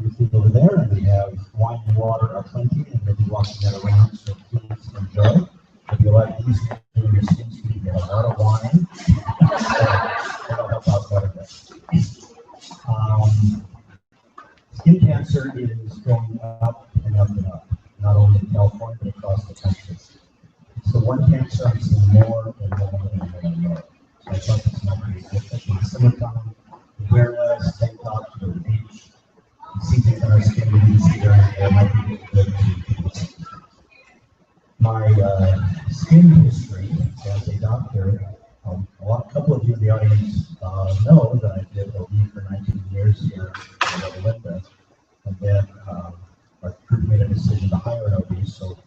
you see over there, and we have wine and water aplenty, and we'll be walking that around, so please enjoy. If you like these in your skin, you get a lot of wine. That'll help out quite a bit. Skin cancer is going up and up and up, not only in California, but across the country. It's the one cancer I'm seeing more and more and more. So I thought this might be different. In the summertime, wear less, tank tops, go to the beach. You see things on our skin, we can see there might be good. My skin history as a doctor, a couple of you in the audience know that I did OB for 19 years here at Linda, and then our group made a decision to hire an OB, so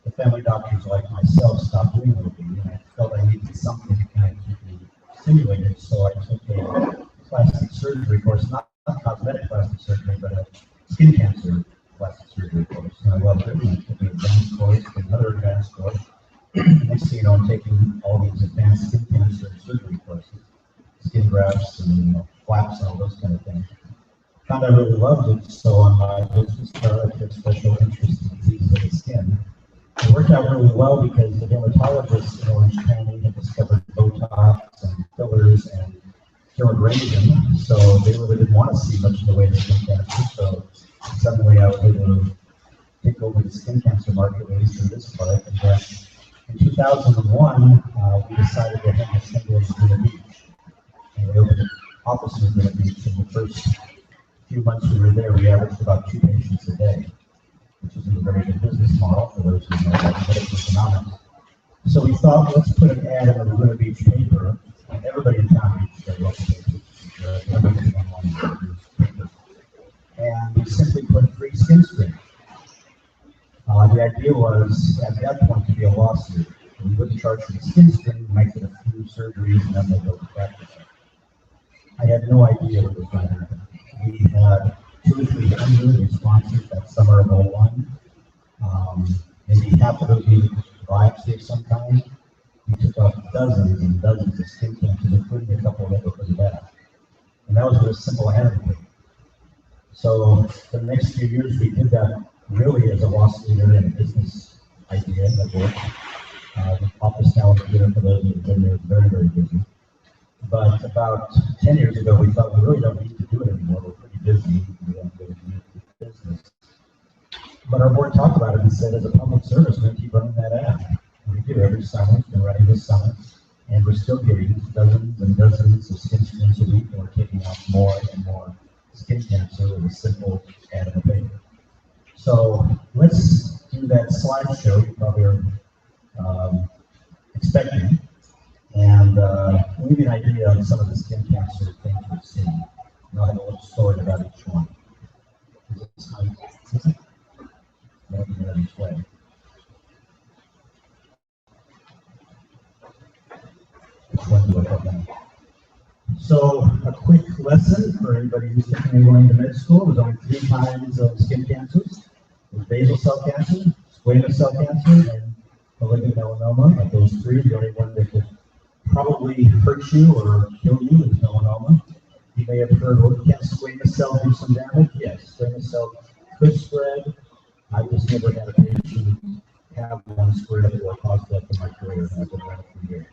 the family doctors like myself stopped doing OB, and I felt I needed something to kind of keep me stimulated, so I took a plastic surgery course, not cosmetic plastic surgery, but a skin cancer plastic surgery course, and I loved it. I took an advanced course, another advanced course. Next thing you know, I'm taking all these advanced skin cancer surgery courses, skin grafts and flaps and all those kind of things. Found I really loved it, so on my business card, I took special interest in diseases of the skin. It worked out really well because the dermatologists in Orange County had discovered Botox and fillers and dermabrasion, so they really didn't want to see much in the way of skin cancer. So suddenly I was able to take over the skin cancer market, at least in this part. And then in 2001, we decided to have a center in Virginia Beach. And we opened an office in Virginia Beach. In the first few months we were there, we averaged about 2 patients a day, which is a very good business model for those who know about medical economics. So we thought, let's put an ad in the Virginia Beach paper, and everybody in town reads their local papers. And we simply put free skin screening. The idea was, at that point, to be a lawsuit. We wouldn't charge for the skin screening, we might get a few surgeries, and then they'll go to practice. I had no idea what was going to happen. We had 2 or 3 hundred responses that summer of 01. Maybe half of those needed biopsy of some kind. We took off dozens and dozens of skin cancers, including a couple that were pretty bad. And that was with a simple animal. So for the next few years, we did that really as a loss leader and a business idea that worked. The office now is good for those who have been there, very, very busy. But about 10 years ago, we thought we really don't need to do it anymore. We're pretty busy. We don't really need the business. But our board talked about it and said, as a public service, we're going to keep running that ad. And we do every summer. We've been running this summer. And we're still getting dozens and dozens of skin screens a week. And we're taking out more and more skin cancer with a simple ad in the paper. So let's do that slideshow you probably are expecting, and give you an idea of some of the skin cancer things we've seen. And I'll have a little story about each one. Is this nice? Maybe each way. Which one do I have now? So a quick lesson for anybody who's thinking of going to med school. There's only 3 kinds of skin cancers. There's basal cell cancer, squamous cell cancer, and malignant melanoma. Of those 3, the only one that could probably hurt you or kill you is melanoma. You may have heard, well, can squamous cell do some damage? Yes, squamous cell could spread. I just never had a patient have one spread or cause death in my career, and I've been around it for years.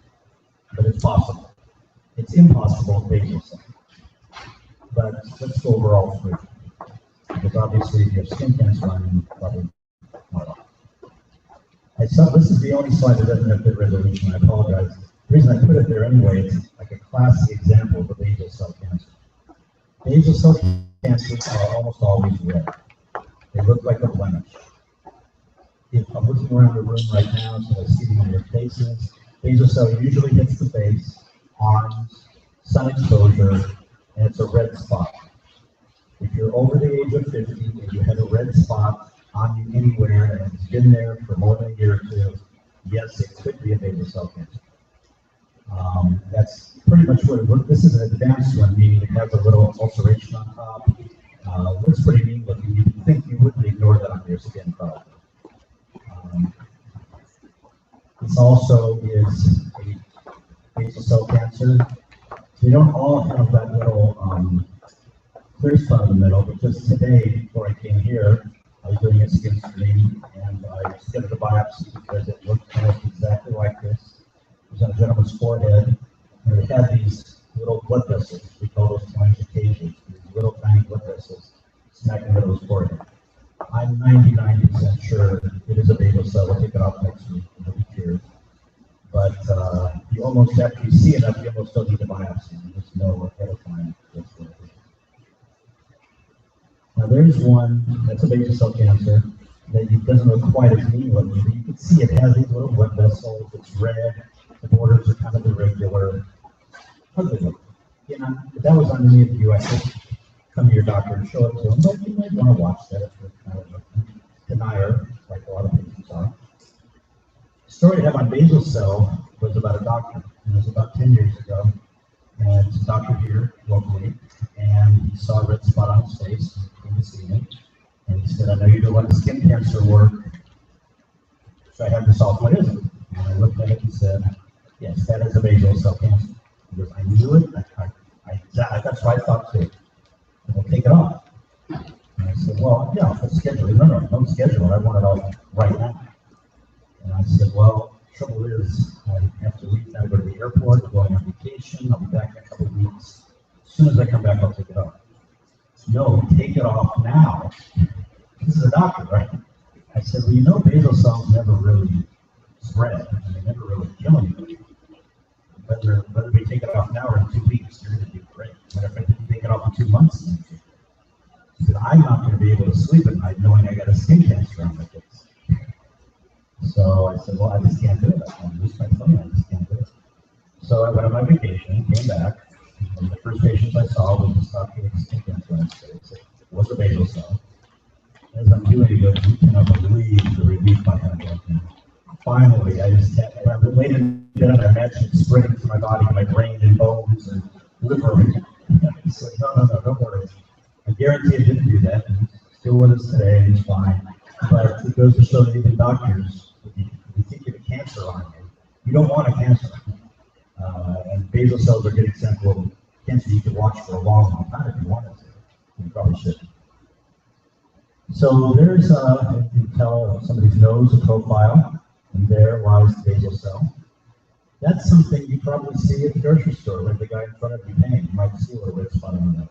But it's possible. It's impossible with basal cell. But let's go over all 3. Because obviously, if you have skin cancer, I'm probably not. This is the only slide that doesn't have good resolution. I apologize. The reason I put it there anyway, it's like a classic example of a basal cell cancer. Basal cell cancers are almost always red. They look like a blemish. If I'm looking around the room right now, so I see them on your faces, basal cell usually hits the face, arms, sun exposure, and it's a red spot. If you're over the age of 50 and you have a red spot on you anywhere and it's been there for more than a year or 2, yes, it could be a basal cell cancer. That's pretty much what it looks. This is an advanced one, meaning it has a little ulceration on top. Looks pretty mean looking. You think you wouldn't ignore that on your skin, probably. This also is a basal cell cancer. They don't all have that little clear spot in the middle, but just today, before I came here, I was doing a skin screen, and I skipped the biopsy because it looked almost exactly like this. It was on a gentleman's forehead, and it had these little blood vessels. We call those cholangiocations, these little tiny blood vessels smack in the middle of his forehead. I'm 99% sure it is a basal cell. We'll take it off next week, and it'll be cured. But you almost, after you see it, you almost don't need the biopsy. You just know ahead of time what's going on. Now there's one, that's a basal cell cancer, that it doesn't look quite as mean looking, but you can see it has these little blood vessels, it's red, the borders are kind of irregular, ugly looking. You know, if that was on any of you, I could come to your doctor and show it to them, but you might want to watch that if you're kind of a denier, like a lot of patients are. The story I have on basal cell was about a doctor, and it was about 10 years ago, and it's a doctor here locally, and he saw a red spot on his face, and came to see me, and he said, I know you do a lot of skin cancer work, so I have to solve what is it? And I looked at it and said, yes, that is a basal cell cancer. He goes, I knew it, that's what I thought too. And we'll take it off. And I said, well, yeah, let's schedule it. No, don't schedule it, I want it off right now. And I said, well, the trouble is, I have to leave now to go to the airport, I'm going on vacation, I'll be back in a couple of weeks. As soon as I come back, I'll take it off. No, take it off now. This is a doctor, right? I said, well, you know, basal cells never really spread, and they never really kill anybody. Whether we take it off now or in 2 weeks, you're going to do great. Matter of fact, if you take it off in 2 months, he said, I'm not going to be able to sleep at night knowing I got a skin cancer on my face. So I said, well, I just can't do it. I can't lose my phone. I just can't do it. So I went on my vacation, came back, and the first patients I saw was this doctor with skin cancer on his face. It was a basal cell. As I'm doing it, you cannot believe the relief I had. And finally, I just had, I laid in bed and I imagined it spreading to my body, my brain and bones and liver. It's like, no, don't worry. I guarantee it didn't do that. And still with us today, and it's fine. But it goes to show that even doctors, if you think you have a cancer on you, you don't want a cancer. And basal cells are a good example of cancer you can watch for a long, long time if you wanted to. You probably shouldn't. So there's, you can tell somebody's nose, a profile, and there lies the basal cell. That's something you probably see at the grocery store, like the guy in front of you paying. You might see a little red spot on the nose.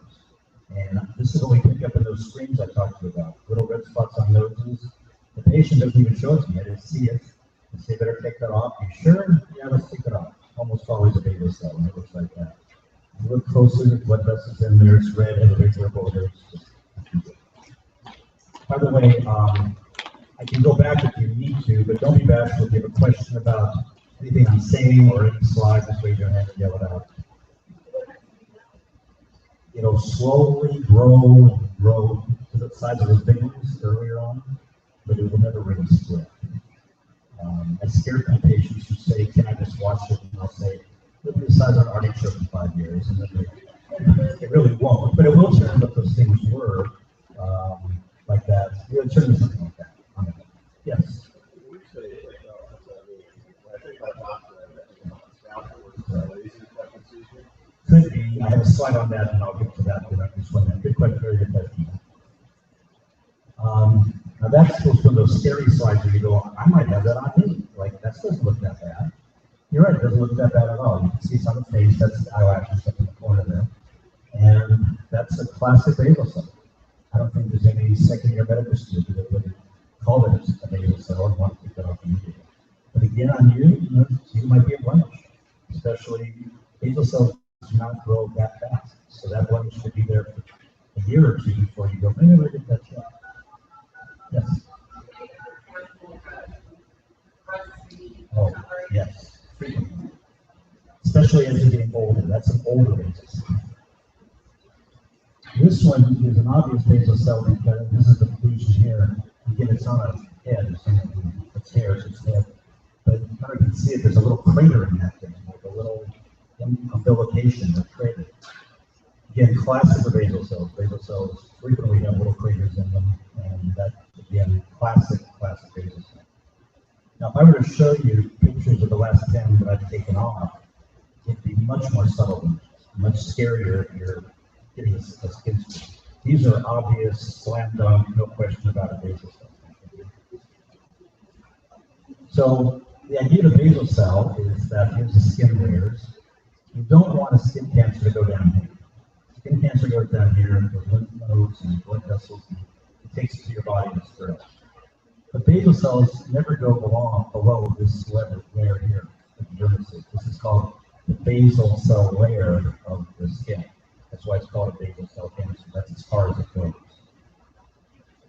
And this is what we pick up in those screens I talked to you about, little red spots on noses. The patient doesn't even show it to me, I didn't see it. They say, better take that off. You sure? Yeah, let's take it off. Almost always a basal cell, and it looks like that. You look closely, the blood vessels in there, it's red, and the regular borders. By the way, I can go back if you need to, but don't be bashful. If you have a question about anything I'm saying or any slide, just raise your hand and yell it out. It'll slowly grow and grow to the size of the fingers earlier on, but it will never really split. I scare my patients who say, can I just watch it? And I'll say, it'll be the size of an artichoke in 5 years. And then it really won't, but it will turn what those things were, like that. It'll turn into something like that. Yes? Could be. I have a slide on that, and I'll get to that when I can explain that. Good question, very good question. Now that's supposed to be those scary slides where you go, I might have that on me. Like, that doesn't look that bad. You're right, it doesn't look that bad at all. You can see some of the face, that's the eyelashes up in the corner there. And that's a classic basal cell. I don't think there's any second-year medical student that would call it a basal cell and want to take that off immediately. But again, on you, you might be a blemish, especially basal cells do not grow that fast. So that blemish should be there for a year or two before you go, maybe we'll get that checked. Yes. Oh, yes, frequently. Especially as you're getting older. That's an older basal cell. This one is an obvious basal cell because this is the lesion here. Again, it's on a head, it's hair, so it's head. But you kind of can see it, there's a little crater in that thing, like a little umbilication or crater. Again, classic of basal cells. Basal cells frequently have little craters in them, and that, again, classic basal cell. Now, if I were to show you pictures of the last 10 that I've taken off, it'd be much more subtle than this, much scarier if you're getting a skin screen. These are obvious, slam dunk, no question about it, basal cell. So the idea of basal cell is that here's the skin layers. You don't want a skin cancer to go down here. Skin cancer goes down here with lymph nodes and blood vessels, and it takes it to your body and spread it. But basal cells never go below this layer here, the dermis. This is called the basal cell layer of the skin. That's why it's called a basal cell cancer. That's as far as it goes.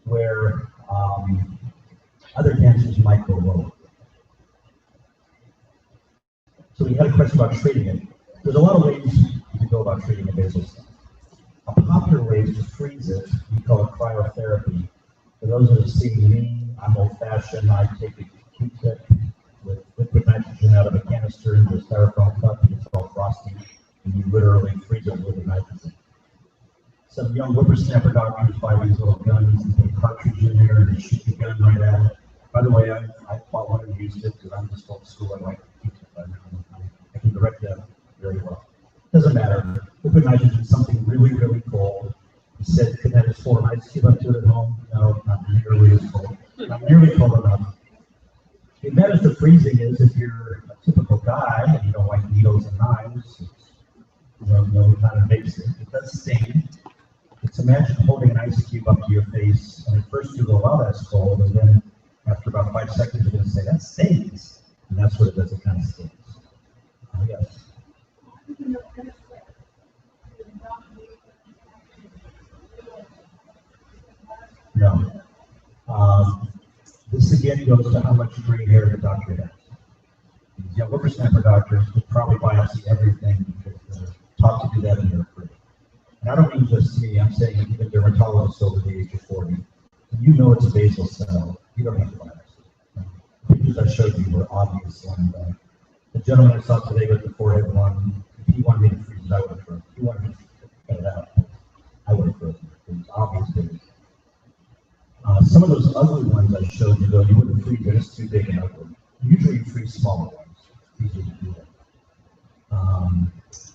Where other cancers might go lower. So we had a question about treating it. There's a lot of ways you can go about treating a basal cell. A popular way is to freeze it. We call it cryotherapy. For those that have seen me, I'm old-fashioned. I take a Q-tip with liquid nitrogen out of a canister into a styrofoam cup, and it's all frosty, and you literally freeze it with liquid nitrogen. Some young whippersnapper doctors buy these little guns and put a cartridge in there, and they shoot the gun right at it. By the way, I bought one and used it because I'm just old school. I like Q-tip. I can direct that very well. Doesn't matter. Liquid nitrogen is something really, really cold. He said, could I just pour an ice cube up to it at home? No, not nearly as cold. Not nearly cold enough. The advantage of freezing is if you're a typical guy and you don't like needles and knives, no kind of makes it. It does sting. It's imagine holding an ice cube up to your face, and at first you go, oh, that's cold, and then after about 5 seconds you're going to say, that stings. And that's what it does, it kind of stings. Yes. No. This again goes to how much gray hair the doctor has. These young whippersnapper doctors could probably biopsy everything because they're taught to do that and they're afraid. And I don't mean just me, I'm saying even dermatologists over the age of 40. You know it's a basal cell, you don't have to biopsy. The pictures I showed you were obvious one. The gentleman I saw today with the forehead one, if he wanted me to freeze it, I would have frozen. If he wanted me to cut it out, I would have frozen it. It was obvious. Some of those ugly ones I showed you, though, you wouldn't freeze it. It's too big and ugly. Usually you freeze smaller ones. It's easier to do that.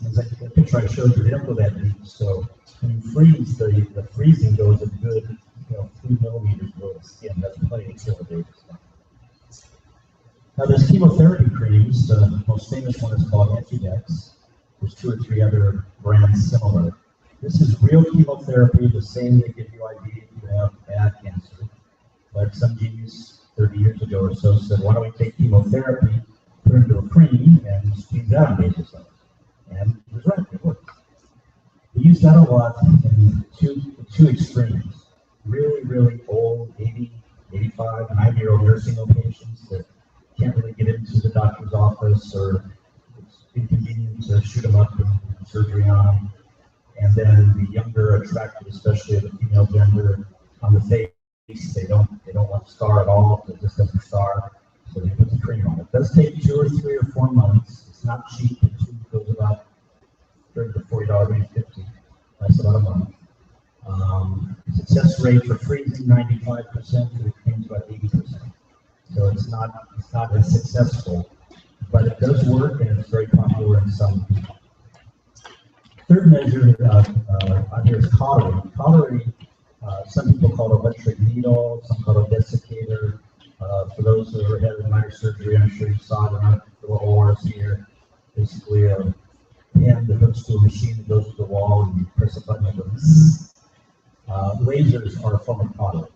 As the picture I showed you, they don't go that deep. So when you freeze, the freezing goes a good 3 millimeters below the skin. That's plenty to kill a baby cell. Now there's chemotherapy creams. The most famous one is called Antidex. There's 2 or 3 other brands similar. This is real chemotherapy, the same they give you IV if you have bad cancer. But some genius 30 years ago or so said, why don't we take chemotherapy, put it into a cream, and squeeze out basal cells? And it was right, it works. We use that a lot in two extremes. Really, really old, 80, 85, 90-year-old nursing home patients that can't really get into the doctor's office, or it's inconvenient to shoot them up and do surgery on them. And then the younger, attractive, especially of the female gender, on the face, they don't want scar at all. It just doesn't scar, so they put the cream on it. It does take 2 or 3 or 4 months. It's not cheap. The tube goes about $30 to $40, maybe $50. That's about a month. Success rate for freezing 95%, for the cream's about 80%. So it's not as successful, but it does work, and it's very popular in some people. Third measure on here is cautery. Cautery, some people call it electric needle, some call it desiccator. For those who ever had minor surgery, I'm sure you saw it on the little ORs here. Basically, a pen that hooks to a machine that goes to the wall, and you press a button and it goes. Lasers are a form of cautery.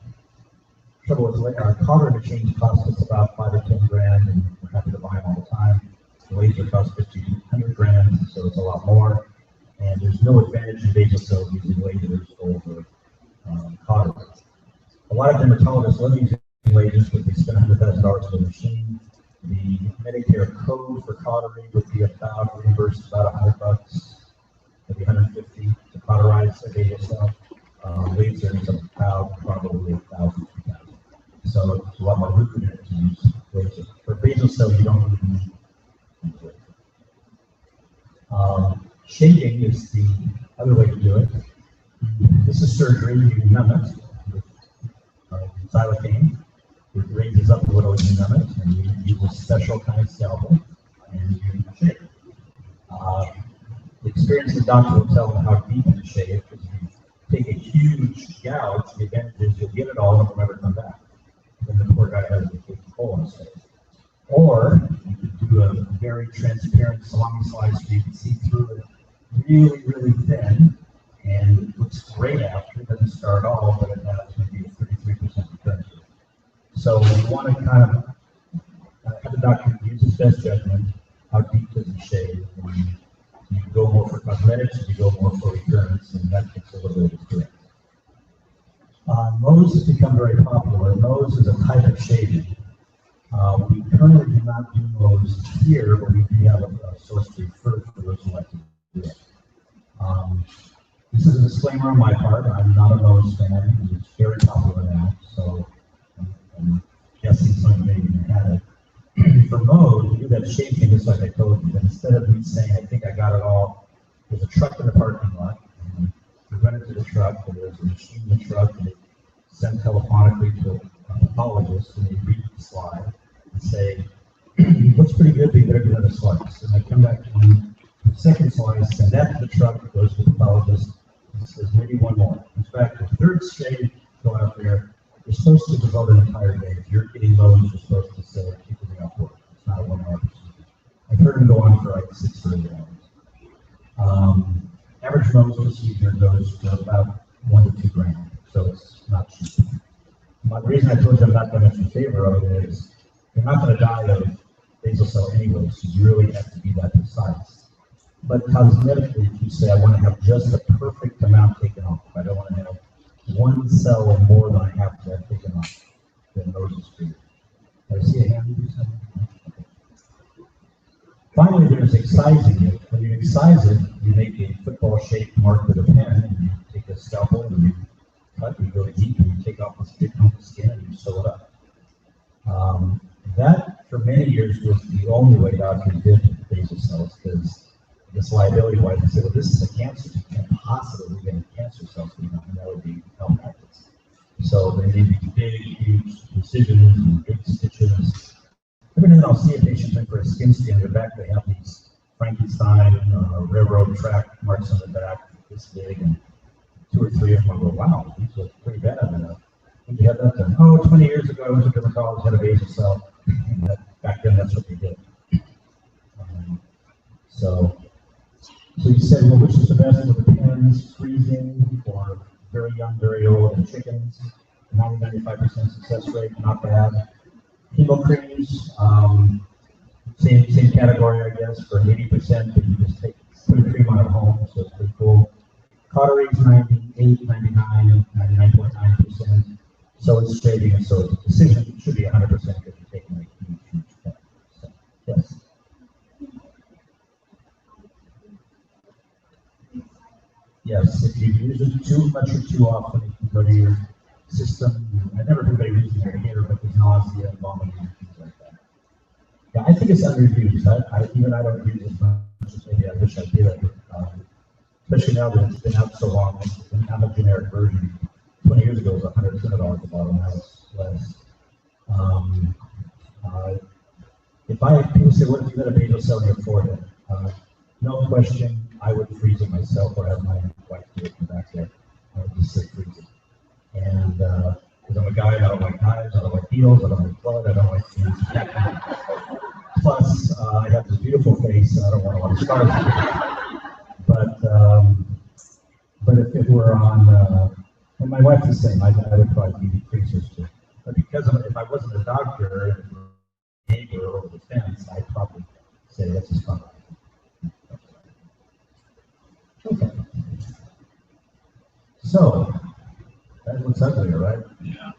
Trouble with cautery machines cost us about $5 or $10 grand, and we're happy to buy them all the time. The laser costs $1,500 grand, so it's a lot more. And there's no advantage in basal cells using lasers over cautery. A lot of dermatologists love using lasers, but they spend $100,000 on the machine. The Medicare code for cautery would be about reimbursed about $100, maybe $150 to cauterize a basal cell. Laser is about probably $1,000, $2,000. So it's a lot more lucrative to use laser. For basal cell, you don't really need laser. Shading is the other way to do it. This is surgery. You numb it with xylocaine. It raises up a little as you numb it, and you use a special kind of scalpel, and you shave. The experienced doctor will tell them how deep to shave, because if you take a huge gouge, the advantage is you'll get it all and it'll never come back. And the poor guy has a big hole in his face. Or you could do a very transparent salami slice where you can see through it really, really thin, and it looks great after. It doesn't scar at all, but it has maybe a 33% recurrence rate. So you want to kind of have the doctor use his best judgment. How deep does he shave? You go more for cosmetics, you go more for recurrence, and that takes a little bit of experience. Nose has become very popular. Nose is a type of shaving. We currently do not do nose here, but we do have a source to refer for those who like to do it. This is a disclaimer on my part. I'm not a nose fan. It's very popular now, so I'm guessing some of you maybe had it. For nose, we do that shaving just like I told you. But instead of me saying, I think I got it all, there's a truck in the parking lot. And we run into the truck, and there's a machine in the truck, and they send telephonically to a pathologist, and they read the slide and say, looks pretty good, but you better do another slice. And I come back to the second slice, send that to the truck, it goes to the pathologist, and says, maybe one more. In fact, the third shave, go out there, you're supposed to devote an entire day. If you're getting lows, you're supposed to say, keep it off work. It's not a 1 hour procedure. I've heard them go on for like 6 or 8 hours. Average nose procedure goes for about 1 to 2 grand, so it's not cheap. The reason I told you I'm not that much in favor of it is you're not going to die of basal cell anyway, so you really have to be that precise. But cosmetically, if you say I want to have just the perfect amount taken off, I don't want to have 1 cell or more than I have to have taken off, then nose is free. I see a hand? Okay. Finally, there's excising it. When you excise it, you make a football-shaped mark with a pen, and you take a scalpel and you cut, you go deep, and you take off the skin and you sew it up. That, for many years, was the only way doctors did basal cells, because I guess liability-wise, they said, well, this is a cancer, you can't possibly get cancer cells, and that would be malpractice. So they need these big, huge incisions and big stitches. Every now and then I'll see a patient in for a skin in the back, they have these Frankenstein railroad track marks on the back, this big, and 2 or 3 of them will go, wow, these look pretty bad. When you have that done, 20 years ago, I went to dermatologist, had a basal cell. Back then, that's what they did. So you said, well, which is the best with the pens, freezing, or very young, very old, and chickens? 90-95% success rate, not bad. Chemo creams, same category, I guess, for 80%, but you just put a cream on at home, so it's pretty cool. Cauteries, 98, 99, 99.9%. So it's shaving, and so the decision should be 100% if you're taking a huge step. So, yes. Yes, if you use it too much or too often, it can go to your system. I never heard anybody using their hair, but there's nausea and vomiting and things like that. Yeah, I think it's underused. I don't use it as much as maybe I wish I did. Especially now that it's been out so long, it's been kind of a generic version. 20 years ago, it was $100 at the bottom, now it's less. If people say, what if you got a basal cell in your forehead? No question, I would freeze it myself or have my wife do it from back there. I would just say freeze it. And because I'm a guy, I don't like knives, I don't like needles, I don't like blood, I don't like things. Plus, I have this beautiful face, and I don't want a lot of scars. But if it were on, and my wife's the same, I would probably be freezers too. But because if I wasn't a doctor and a neighbor over the fence, I'd probably say that's just fun. Okay. So, that looks uglier, right? Yeah.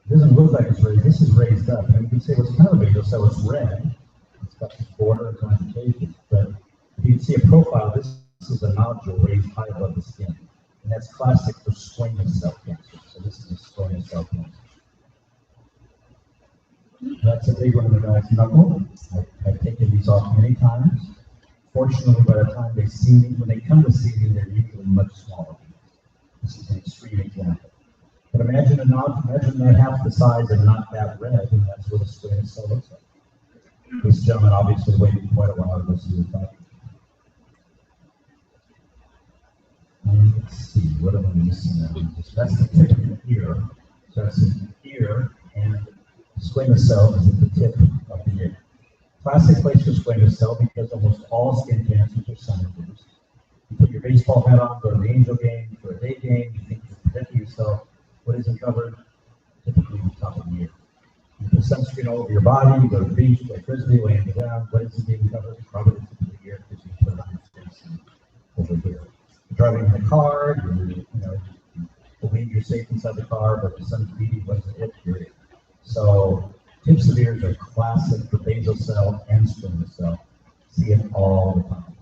It doesn't look like it's raised. This is raised up. And you can say, well, it's kind of basal cell, it's red. It's got this border and conjunctions. But if you can see a profile, this is a nodule raised high above the skin. And that's classic for squamous cell cancer. So this is a squamous cell cancer. That's a big one in the guy's knuckle. I've taken these off many times. Fortunately, by the time they see me, when they come to see me, they're usually much smaller. This is an extreme example. But imagine that half the size and not that red, and that's what a squamous cell looks like. This gentleman obviously waited quite a while to see the doctor. Let's see, what am I missing now? That's the tip of the ear. So that's the ear, and squamous cell is at the tip of the ear. Classic place for squamous cell because almost all skin cancers are senators. You put your baseball hat on, go to the Angel game, for a day game, you think you're protecting yourself. What isn't covered? Typically the top of the ear. You put sunscreen all over your body, you go to the beach, play frisbee, laying it down. What isn't being covered? Probably the tip of the ear because you put it on your face and over here. You're driving in a car, you believe you're safe inside the car, but the sun's beating, what's the hit period? So tips of ears are classic for basal cell and squamous cell. See it all the time.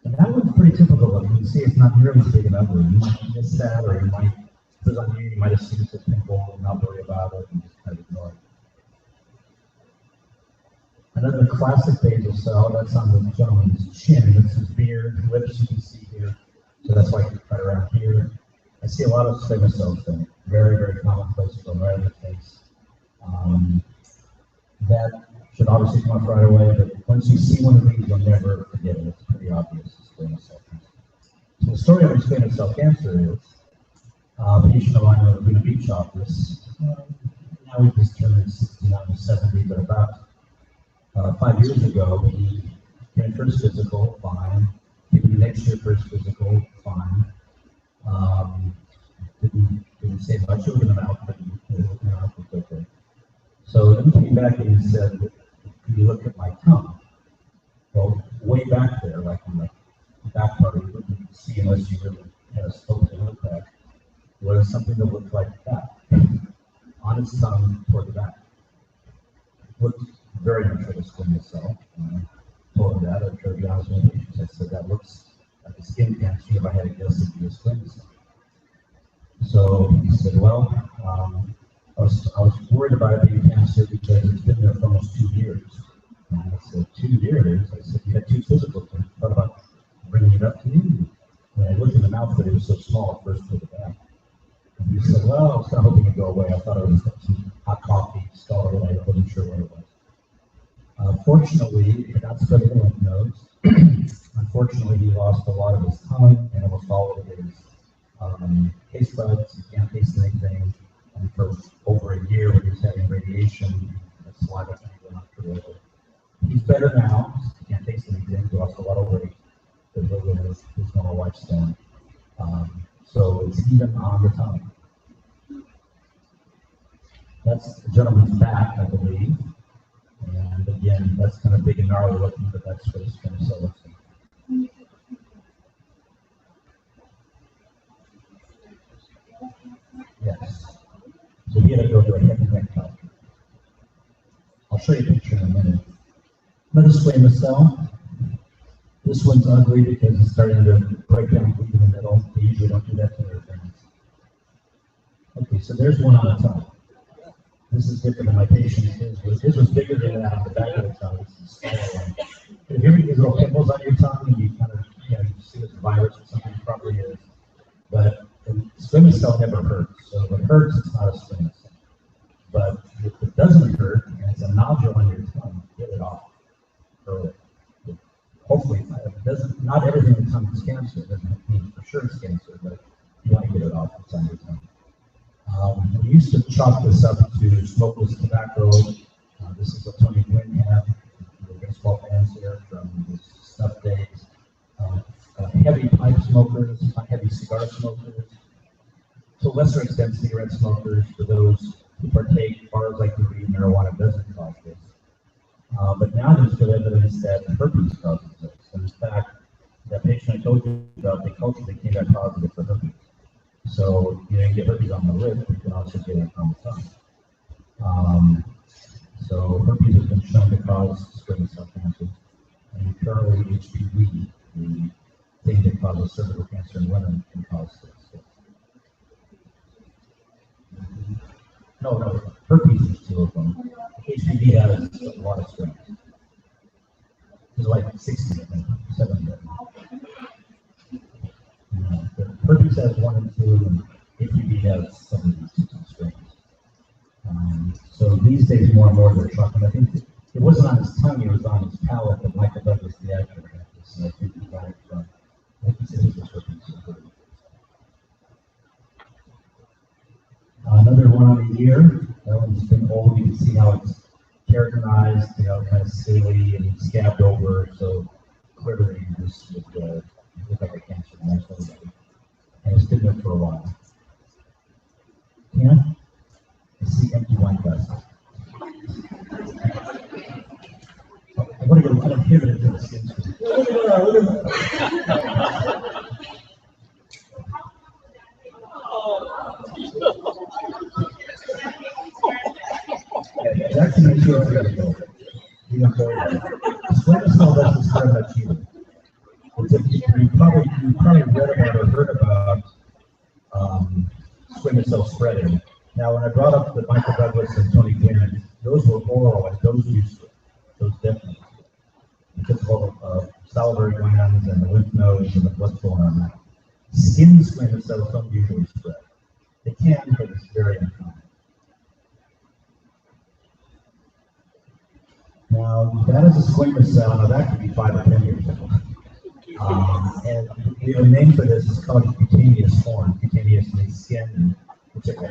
And that one's pretty typical. You can see it's not nearly big enough, or you might miss that, or you might, if it's on you might have seen it's a pimple and not worry about it and just kind of ignore it. Another classic basal cell, that's on the gentleman's chin. That's his beard, lips you can see here. So that's why it's right around here. I see a lot of squamous cells there. Very, very commonplace from right in the face. That should obviously come up right away, but once you see one of these, you'll never forget it. It's pretty obvious squamous cell cancer. So the story of squamous cell cancer is a patient of mine in the Laguna Beach office. Now he just turned 69 or 70, but about 5 years ago, he came for his physical, fine. He came next year for his physical, fine. Didn't say much over the mouth, but the mouth was okay. So then he came back and he said, "Can you look at my tongue?" Well, way back there, like on the back part, you wouldn't see unless you really had a scope to look at, was something that looked like that on his tongue toward the back. Looked very much like a squamous cell. Told him that, I tried to be honest with the patients. I said, that looks like a skin cancer. If I had to guess, it'd be a squamous cell. So he said, well, I was worried about it being cancer because it's been there for almost 2 years. And I said, 2 years? I said, you had 2 physicals. I thought about bringing it up to you. When I looked in the mouth, but it was so small at first to the back. And he said, well, I was kind of hoping it'd go away. I thought it was some hot coffee, scalded away. I wasn't sure what it was. Fortunately, it got spread in the lymph nodes. Unfortunately, he lost a lot of his tongue and almost all of his taste buds. He can't taste anything. And for over a year, when he was having radiation, the saliva went up forever. He's better now. He can't taste anything. He lost a lot of weight. But living his normal lifespan. So it's even on the tongue. That's the gentleman's back, I believe. And again, that's kind of big and gnarly looking, but that's what it's going to sell us. Yes. So we had to go to a head and neck doctor. I'll show you a picture in a minute. Another squamous cell. This one's ugly because it's starting to break down in the middle. They usually don't do that to their things. Okay, so there's one on the tongue. This is different than my patient. His was bigger than that on the back of the tongue. This is smaller one. If you ever get little pimples on your tongue and you kind of, you see it's a virus or something, it probably is. But the squamous cell never hurts. So if it hurts, it's not a squamous cell. But if it doesn't hurt and it's a nodule on your tongue, get it off early. Hopefully, it doesn't. Not everything in the tongue is cancer. It doesn't mean for sure it's cancer, but you want to get it off if it's on your tongue. We used to chalk this up to smokeless tobacco. This is what Tony Gwynn had, the baseball fans here from his snuff days. Heavy pipe smokers, heavy cigar smokers, to a lesser extent cigarette smokers, for those who partake, as far as I can read, marijuana doesn't cause this. But now there's good evidence that herpes causes this. And in fact, that patient I told you about, they culturally came back positive for herpes. So you get herpes on the lip, you can also get it on the tongue. So herpes has been shown to cause squamous cell cancer. And currently HPV, the thing that causes cervical cancer in women, can cause this. No, herpes is 2 of them. HPV has a lot of strains. There's like 60 of them, 70 of them. Herpes has 1 and 2, and HPV has 70 strains. So these days, more and more they're shocking. I think it wasn't on his tongue; it was on his palate. That Michael Douglas, the actor, had this. And I think he got it from Another one on the ear. That one's been old. You can see how it's keratinized, kind of scaly and scabbed over. So clearly this would look like a cancer. And it's been there for a while. Yeah? I see empty wine glasses. I'm going to go kind of pivot into the skin screen. Look at that. Yeah, that's an issue of the squamous cell doesn't spread much either. You probably read about or heard about squamous cell spreading. Now, when I brought up the Michael Douglas and Tony Gwynn, those were oral, and those used to. Those definitely. Because of all the salivary glands and the lymph nodes and the blood flowing on that. Skin squamous cells don't usually spread. They can, but it's very uncommon. Now, that is a squamous cell. Now, that could be 5 or 10 years old. And we have a name for this. It's called cutaneous horn. Cutaneous means skin and particular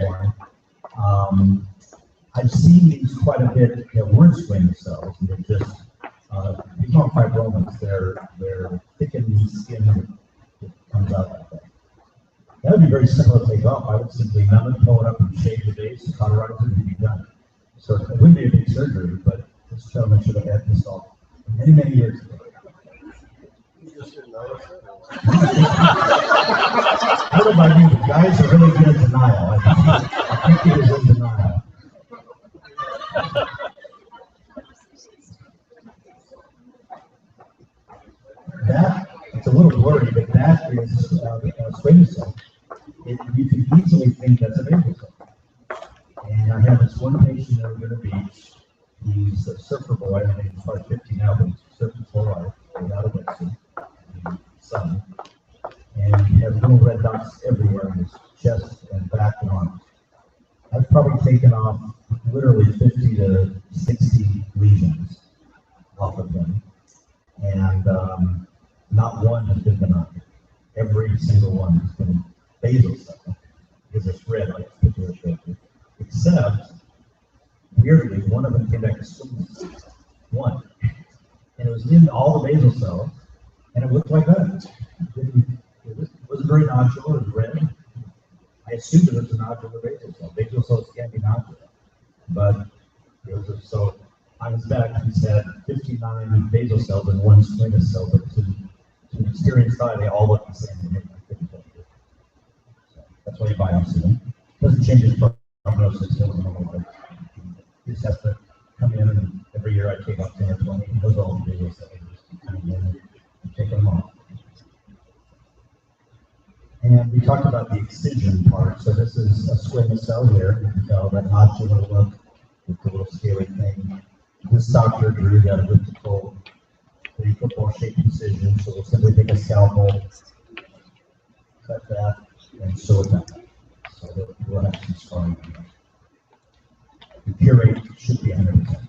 horn. I've seen these quite a bit that weren't squamous cells. And they're just, we call them fibromas. They're thickened skin that comes out that way. That would be very simple to take off. I would simply numb it, pull it up, and shave the base, cauterize it, and be done. So it wouldn't be a big surgery, but this gentleman should have had this off many, many years ago. I don't know about you, but guys are really good at denial. I think he was in denial. That, it's a little blurry, but that is squamous cell. You can easily think that's a basal cell. And I have this one patient that we're going to beach. He's a surfer boy. I think he's probably 50 now, but he's surfing full life without a wetsuit in the sun. And he has little red dots everywhere on his chest and back and arms. I've probably taken off literally 50 to 60 lesions off of him. And not one has been benign. Every single one has been basal cell because it's red like a picture of it. Except, weirdly, one of them came back to squamous. One. And it was in all the basal cells, and it looked like that. It wasn't very nodular, it was red. I assumed it was a nodular basal cell. Basal cells can be nodular. But it was so on his back, he's had 59 basal cells and one squamous cell, but to an experienced eye, they all look the same to him. So that's why you biopsy them. Doesn't change his prognosis, but he just has to come in, and every year I take off 10 or 20, and those are all the basal cells. Just come in and take them off. And we talked about the excision part. So this is a squamous cell here. You can tell that nodular look with the little scaly thing. This doctor drew that elliptical, the football-shaped incision. So we'll simply take a scalpel, cut that, and sew it down. So that we'll have some scarring. The cure rate should be 100%.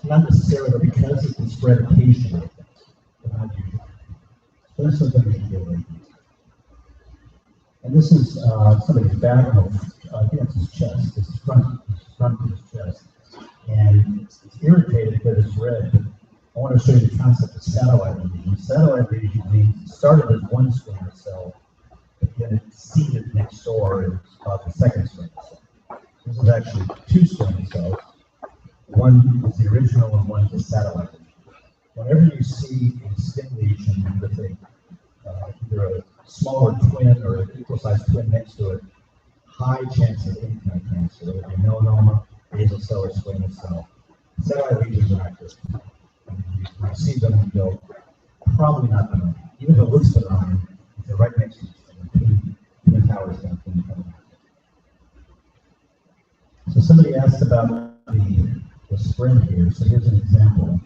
Not necessarily because it can spread occasionally. Not usually. So this is going to be a good. And this is somebody's back, I think it's his chest, his front of his chest. And it's irritated because it's red, but I want to show you the concept of satellite lesion. Satellite lesion means it started as one squamous cell, but then it seeded next door and it's called the second squamous cell. This is actually two squamous cells. One is the original and one is the satellite lesion. Whenever you see a skin lesion with either a smaller twin or an equal-sized twin next to it, high chance of any kind of cancer, whether it be melanoma, basal cell, or squamous cell. Satellite lesions are not good. You see them and go, probably not benign. Even if it looks benign, if they're right next to each other, twin towers don't come out. So somebody asked about the spring here. So here's an example.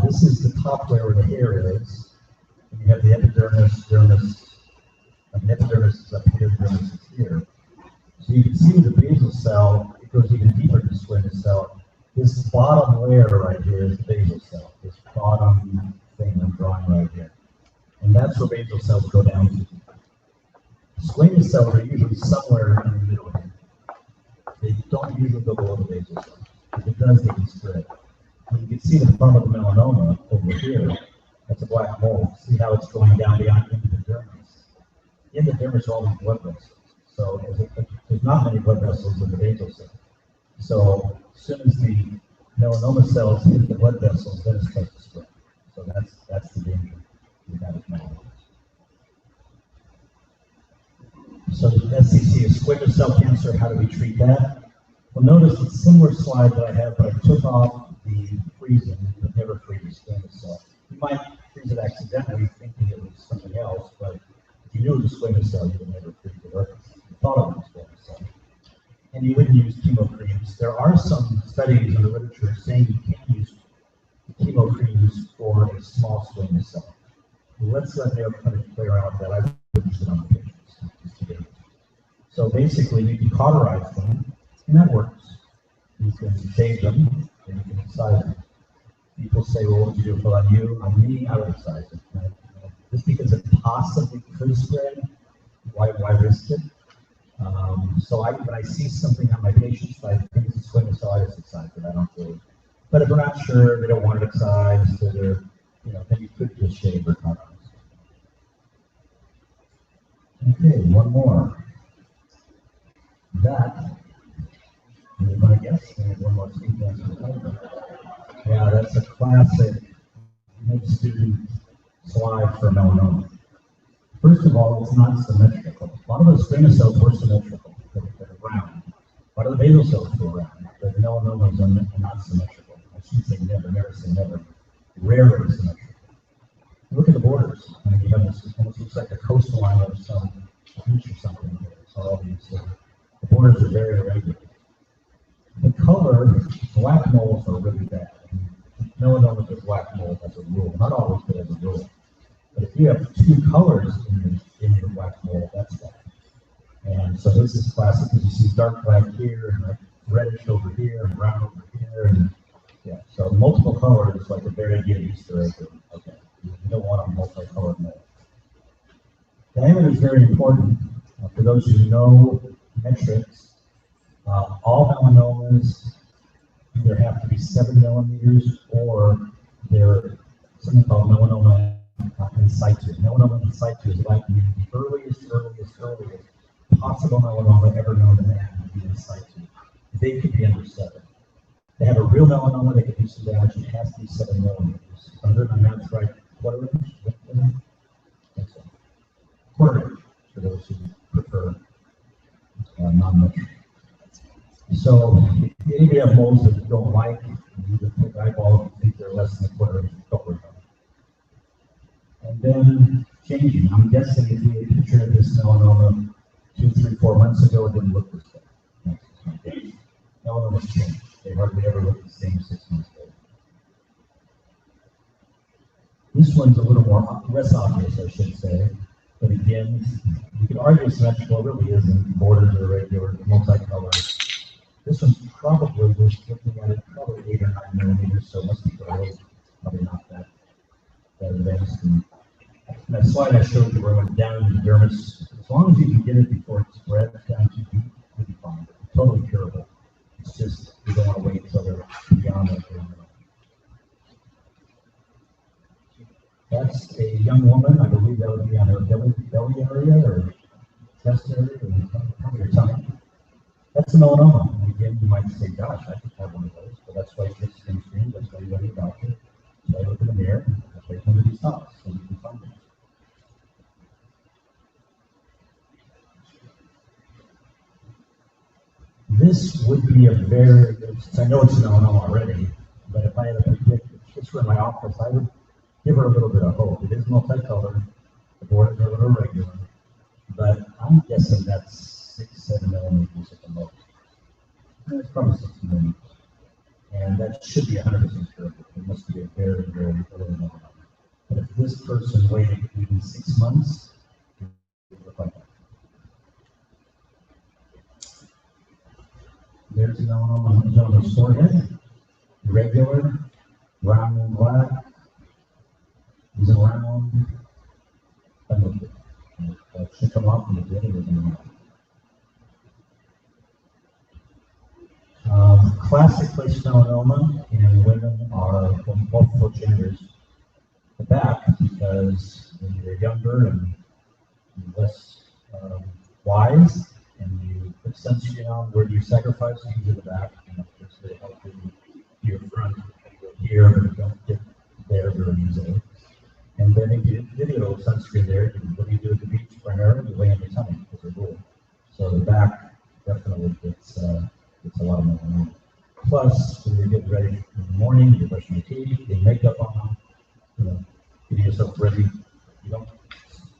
This is the top where the hair is. And you have the epidermis, dermis, and the epidermis is up here, the dermis is here. So you can see with the basal cell, it goes even deeper to the squamous cell. This bottom layer right here is the basal cell. This bottom thing I'm drawing right here. And that's where basal cells go down to. Squamous cells are usually somewhere in the middle here. They don't usually go below the basal cell. If it does, they can spread. And you can see the front of the melanoma over here. That's a black mole. See how it's going down beyond into the dermis. In the dermis are all these blood vessels. So there's not many blood vessels in the basal cell. So as soon as the melanoma cells hit the blood vessels, then it starts to spread. So that's the danger with that melanoma. So the SCC is squamous cell cancer. How do we treat that? Well, notice it's a similar slide that I have, but I took off the freezing. You would never freeze a squamous cell. You might freeze it accidentally, thinking it was something else, but if you knew it was a squamous cell, you would never freeze it, or you thought it was a squamous cell. And you wouldn't use chemo creams. There are some studies in the literature saying you can use chemo creams for a small squamous cell. Let's let Mayo Clinic play around with that. I wouldn't use it on the patients. So basically, you can cauterize them, and that works. You can save them, and you can excise them. People say, well, what would you do on you? On me, I would excise it. Right? Just because it possibly could spread, why risk it? So when I see something on my patients, I think it's a squamous cell, I just excise it. I don't really. But if we're not sure, they don't want it excised, so they're, then you could just shave or cauterize. Okay, one more. That, anybody guess? One more sequence. Yeah, that's a classic mid-student slide for melanoma. First of all, it's not symmetrical. A lot of those squamous cells were symmetrical. They're round. A lot of the basal cells were round. The melanomas are not symmetrical. I shouldn't say never say never. Rarely symmetrical. Look at the borders. I mean, you have this, it almost looks like a coastline of some beach or something. So all these, the borders are very irregular. The color, black moles are really bad. Melanomas with black mold as a rule. Not always, but as a rule. But if you have two colors in your black mold, that's bad. And so this is classic because you see dark black here, and like reddish over here, and brown over here, and yeah. So multiple colors is like a very good Easter egg. Okay, you don't want a multicolored mold. Diameter is very important. For those who know metrics, all melanomas either have to be 7 millimeters or they're something called melanoma in situ. Melanoma in situ is like the earliest possible melanoma ever known to man to be in situ. They could be under 7. They have a real melanoma, they could do some damage. It has to be 7 millimeters. Under my math's right, quarter inch? Quarter inch, for those who prefer non-metric. So if you have molds that you don't like, you just pick eyeball if you think they're less than a quarter inch, don't worry about it. And then changing. I'm guessing if you had a picture of this melanoma 2, 3, 4 months ago, it didn't look this way. Melanomas change. They hardly ever look the same 6 months later. This one's a little more less obvious, I should say. But again, you can argue symmetrical, it really isn't. Borders are regular, multicolored. This one's probably, just looking at it, probably 8 or 9 millimeters, so it must be probably not that advanced. And that slide I showed you where it went down in the dermis, as long as you can get it before it spreads down too deep, you'll be fine. It's totally curable. It's just, you don't want to wait until they're beyond that. That's a young woman. I believe that would be on her belly area or chest area or probably her tummy. That's a melanoma. And again, you might say, gosh, I could have one of those. But that's why you get skin screened. That's why you go to the doctor. That's why you look in the mirror. That's why you come to these talks, so you can find it. This would be a very, I know it's a melanoma already, but if I had to predict this were in my office, I would give her a little bit of hope. It is multicolored, the borders are a little irregular, but I'm guessing that's 6, 7 millimeters at the most. It's probably 6 millimeters. And that should be 100% curable. It must be a very, very early melanoma. But if this person waited even 6 months, it would look like that. There's a melanoma on the gentleman's forehead. irregular, round and black, is around, and it should come off in the beginning. Classic place melanoma in women are from multiple genders. The back, because when you're younger and less wise, and you put sunscreen on, where do you sacrifice? You do the back, and of course they help you your front, here, but you don't get there very easily. And then if you did a little sunscreen there, what do you do at the beach primarily? You lay on your tummy as a rule. So the back definitely gets a lot of melanoma. Plus, when you're getting ready in the morning, you're brushing your teeth, getting makeup on, getting yourself ready, you don't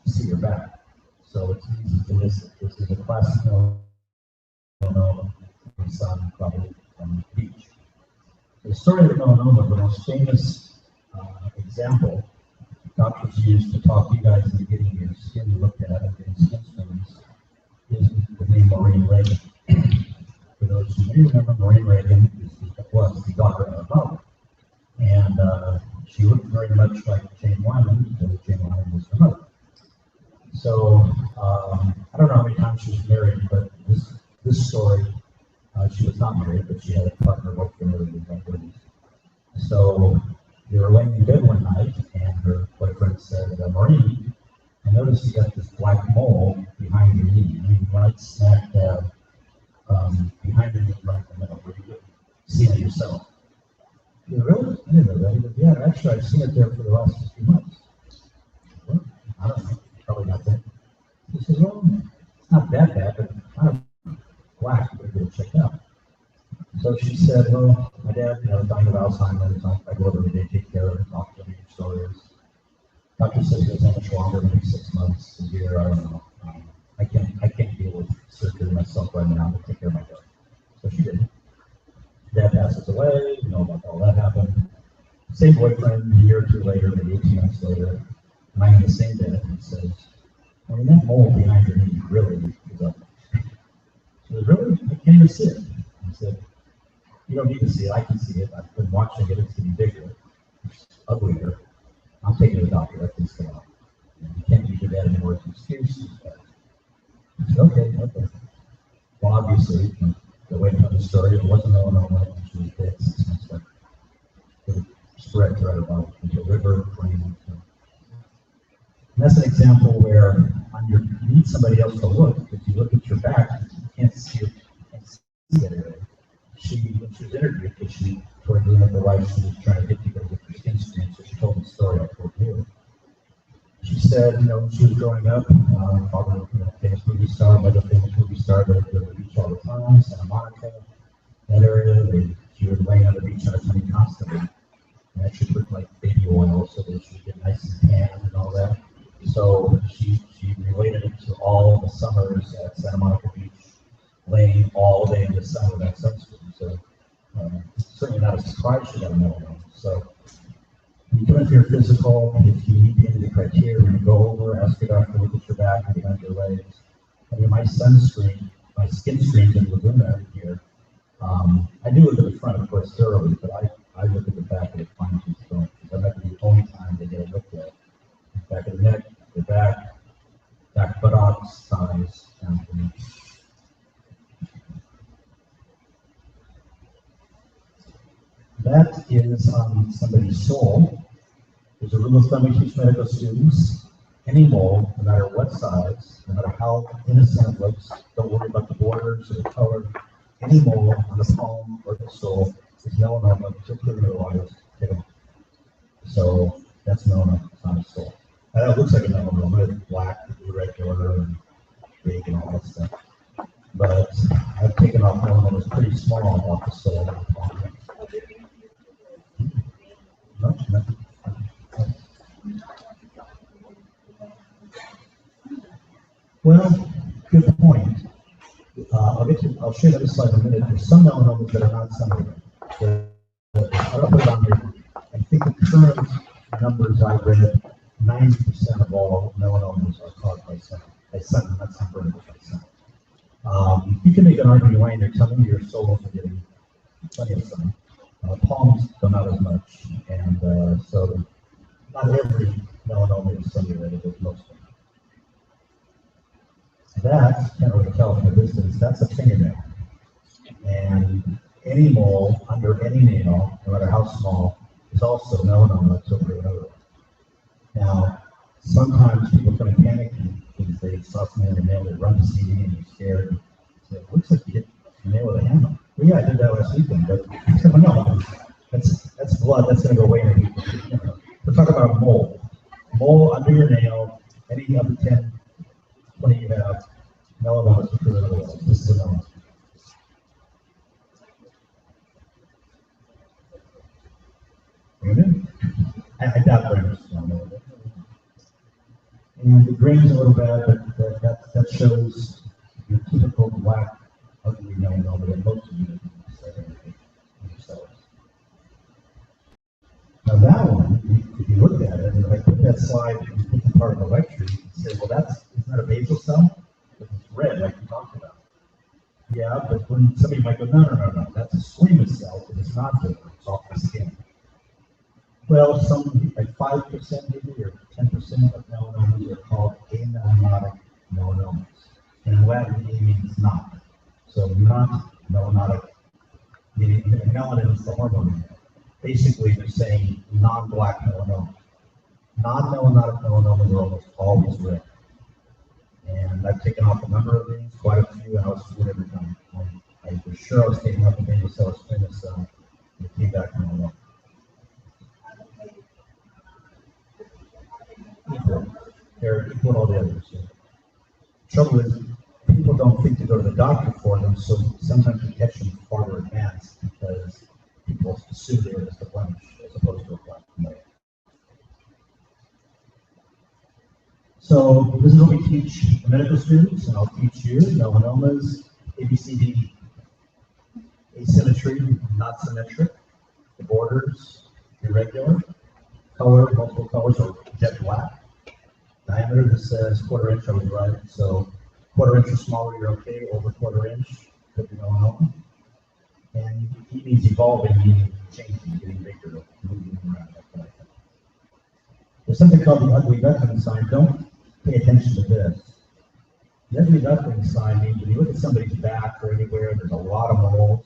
see your back. So it's easy to miss it. This is a classic melanoma we saw probably on the beach. The story of the melanoma, the most famous example doctors use to talk you guys into getting your skin looked at and getting skin screens is the name Maureen Reagan. For those who may remember, Maureen Reagan was the daughter of a mother. And she looked very much like Jane Wyman because Jane Wyman was her mother. So I don't know how many times she was married, but this story, she was not married, but she had a partner work for her in the 1930s. So they were laying in bed one night, and her boyfriend said, Maureen, I noticed you got this black mole behind your knee. I mean, right smack dab behind your knee, right in the middle, where you could see it yourself. You really? I didn't know that. He goes, yeah, actually, I've seen it there for the last few months. Well, I don't know. Probably not that. He says, well, it's not that bad, but kind of black. We're going to check it out. So she said, well, my dad, dying of Alzheimer's. I go over every day, take care of him, talk to him, hear stories. Doctor says he doesn't have much longer, maybe 6 months, a year, I don't know. I can't deal with surgery myself right now to take care of my dad. So she did. Dad passes away, about all that happened. Same boyfriend, a year or two later, maybe 18 months later, lying in the same bed, and says, I mean, that mole behind your knee really is up. She goes, really? I can't even see it. I said, you don't need to see it, I can see it. I've been watching it, it's getting bigger, it's uglier. I'm taking the doctor, that thing's come out. You can't use your dad anymore as an excuse. I said, okay. Well, obviously, the way to tell the story, it wasn't melanoma, and she was dead 6 months later. It spread throughout her body into a river, brain. And that's an example where you need somebody else to look. If you look at your back, you can't see it. When she was interviewed, because toward the end of her life, she was trying to get people to get their skin screened, so she told the story I told you. She said, when she was growing up, her father, famous movie star, another famous movie star, they would go to the beach all the time, Santa Monica, that area. She would lay on the beach on her tummy constantly. And actually put like baby oil so that she would get nice and tan and all that. So she related it to all the summers at Santa Monica Beach, laying all day in the sun without sunscreen. So certainly not a surprise she got a melanoma. So when you come into your physical, if you meet any of the criteria, you go over, ask your doctor to look at your back and behind your legs. I mean, my skin screen's in Laguna here. I do look at the front, of course, thoroughly, but I look at the back of the fine tooth bone, because that might be the only time they get it looked at. Back of the neck, the back buttocks, thighs, down to the knee. That is on somebody's soul. There's a rule of thumb we teach medical students. Any mole, no matter what size, no matter how innocent it looks, don't worry about the borders or the color. Any mole on the palm or the sole is melanoma, particularly in the waters. So that's melanoma on the sole. And it looks like a melanoma, it's black, irregular, and big, and all that stuff. But I've taken off melanomas pretty small off the sole. No. Well, good point. I'll share that slide in a minute. There's some melanomas that are not sunburn. I'll put it on here. I think the current numbers I read, 90% of all melanomas are caused by sun, not sunburn, but by sun. You can make an argument why in your tummy, your soles are getting plenty of sun. Palms come out as much, and so not every melanoma is sun-related, but most of them. That, can't really tell from the distance, that's a fingernail. And any mole under any nail, no matter how small, is also melanoma to another one. Now, sometimes people come panicky because they saw something in their nail, they run to see me and they're scared. So it looks like you hit your nail with a hammer. Well, yeah, I did that last weekend, but no, that's blood, that's going to go away in a week. We're talking about a mole. Mole under your nail, any of the 10, 20 you have, melanoma is the other one. This is a melanoma. I doubt very much. And the grain's a little bad, but that shows your typical black, ugly melanoma that most of you yourselves. Now that one, if you look at it, and if I put that slide and put the part of the lecture, you can say, well, isn't that a basal cell? But it's red, like we talked about. Yeah, but when somebody might go, no, that's a squamous cell, but it's not there, it's off the skin. Well, some, like 5% maybe, or 10% of melanomas are called amelanotic melanomas. And in Latin, A means not. So not melanotic, meaning melanin is the hormone. Basically, they're saying non-black melanoma. Non-melanotic melanomas are almost always red. And I've taken off a number of these, quite a few, and I was fooled every time. I was sure I was taking off the basal cell, squamous cell, and it came back melanoma. Equal. They're equal to all the others. So. Trouble is, people don't think to go to the doctor for them, so sometimes we catch them farther advanced because people assume they're just a blemish as opposed to a black mole. So this is what we teach the medical students, and I'll teach you melanomas, ABCD, asymmetry, not symmetric, the borders, irregular, color, multiple colors, or jet black. Diameter, this says quarter inch, I was right. So quarter inch or smaller, you're okay. Over quarter inch, could be melanoma. And he means evolving, meaning changing, getting bigger, moving around, that kind of thing. There's something called the ugly duckling sign. Don't pay attention to this. The ugly duckling sign means when you look at somebody's back or anywhere, there's a lot of moles.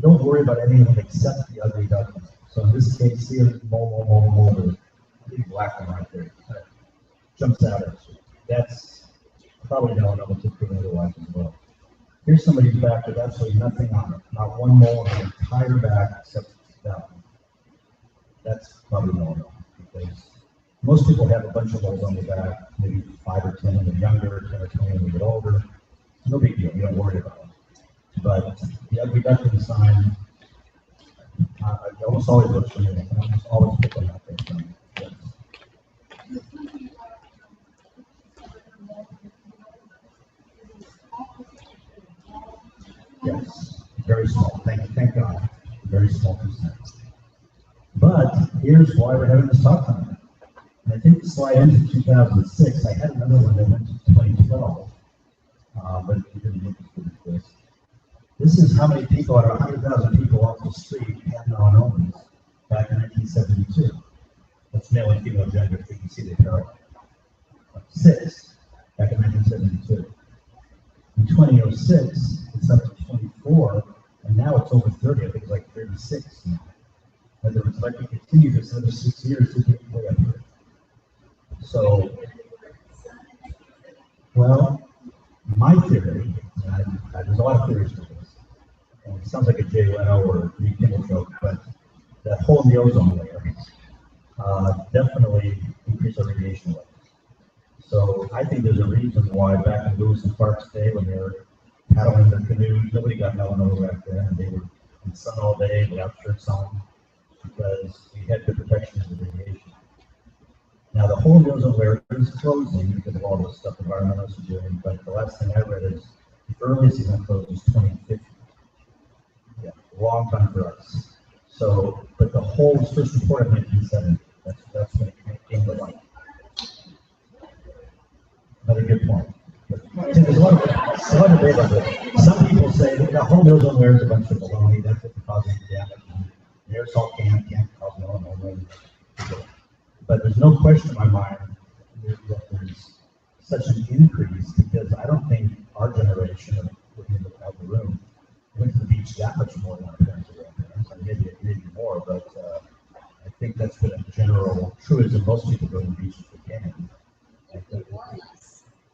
Don't worry about any of them except the ugly duckling. So in this case, see a mole, there's a big black one right there. Jumps out at you. That's probably melanoma to prove otherwise as well. Here's somebody's back with absolutely nothing on it. Not one mole on the entire back except that one. That's probably melanoma because most people have a bunch of moles on the back, maybe 5 or 10 when they're younger, 10 or 20 when they get older. No big deal, you don't worry about it. But the ugly duckling sign, I almost always look for me. I almost always pick them up there. Yes, very small. Thank God. Very small percent. But here's why we're having this talk tonight. And I think the slide ends in 2006. I had another one that went to 2012, but it didn't look as good as this. This is how many people out of 100,000 people off the street had melanomas back in 1972. That's male and female gender. You can see the parallel. 6 back in 1972. In 2006, it's up to 24, and now it's over 30. I think it's like 36 now. In other words, like we continue this another 6 years, it's way up here. So, well, my theory, and there's a lot of theories for this, and it sounds like a Jay Leno or a Lee Kimmel joke, but that hole in the ozone layer definitely increased our radiation levels. So I think there's a reason why back in Lewis and Clark's day, when they were paddling their canoes, nobody got melanoma back then, and they were in the sun all day without shirts on, because we had good protection of the radiation. Now the hole in the ozone layer is closing because of all this stuff environmentalists are doing, but the last thing I read is the earliest it's going to close is 2050. Yeah, a long time for us. So, but the hole was first reported in 1970. That's when it came to light. Another good point. There's a lot of debate about this. Some people say that the whole ozone layer is a bunch of baloney. That's what the causing damage. And aerosol can't cause melanoma. But there's no question in my mind that there's such an increase, because I don't think our generation of living out the room went to the beach that much more than our parents or grandparents. I mean, maybe more, but I think that's been a general truism. Most people go to the beach if they can.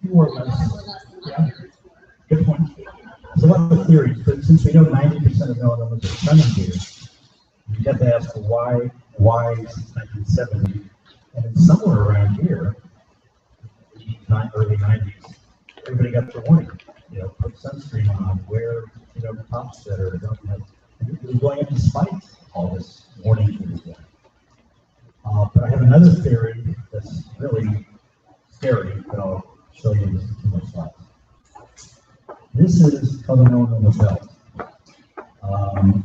More or less. Yeah. Good point. There's a lot of theories, but since we know 90% of melanomas are sun induced, you have to ask why since 1970, and then somewhere around here, early 90s, everybody got their warning. Put sunscreen on, wear tops that are it was going up despite all this warning for this guy. But I have another theory that's really scary, but I'll show you this in 2 more slides. This is called the melanoma belt.